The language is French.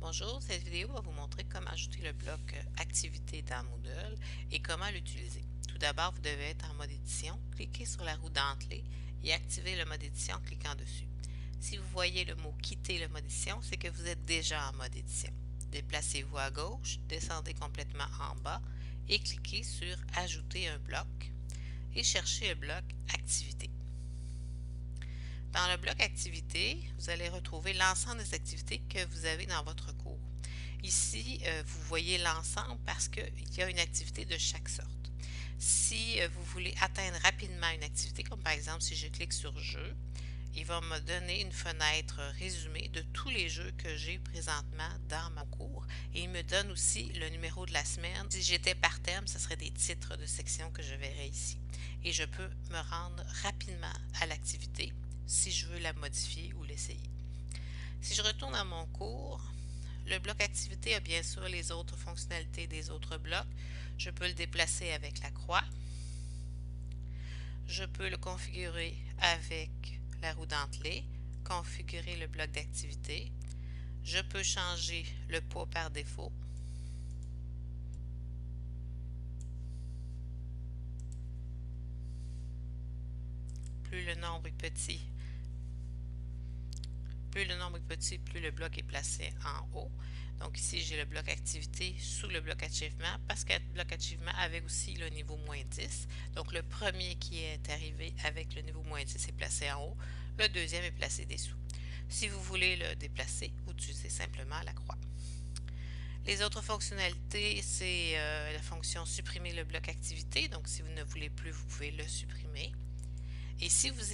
Bonjour, cette vidéo va vous montrer comment ajouter le bloc Activité dans Moodle et comment l'utiliser. Tout d'abord, vous devez être en mode édition, cliquez sur la roue dentelée et activez le mode édition en cliquant dessus. Si vous voyez le mot Quitter le mode édition, c'est que vous êtes déjà en mode édition. Déplacez-vous à gauche, descendez complètement en bas et cliquez sur Ajouter un bloc et cherchez le bloc Activité. Dans le bloc Activités, vous allez retrouver l'ensemble des activités que vous avez dans votre cours. Ici, vous voyez l'ensemble parce qu'il y a une activité de chaque sorte. Si vous voulez atteindre rapidement une activité, comme par exemple si je clique sur Jeux, il va me donner une fenêtre résumée de tous les jeux que j'ai présentement dans mon cours. Et il me donne aussi le numéro de la semaine. Si j'étais par thème, ce serait des titres de section que je verrais ici. Et je peux me rendre rapidement à l'activité si je veux la modifier ou l'essayer. Si je retourne à mon cours, le bloc activité a bien sûr les autres fonctionnalités des autres blocs. Je peux le déplacer avec la croix. Je peux le configurer avec la roue dentelée, configurer le bloc d'activité. Je peux changer le poids par défaut. Plus le nombre est petit, plus le bloc est placé en haut. Donc ici, j'ai le bloc activité sous le bloc achievement parce que le bloc achievement avait aussi le niveau -10. Donc le premier qui est arrivé avec le niveau -10 est placé en haut. Le deuxième est placé dessous. Si vous voulez le déplacer, vous utilisez simplement la croix. Les autres fonctionnalités, c'est la fonction supprimer le bloc activité. Donc si vous ne voulez plus, vous pouvez le supprimer. Et si vous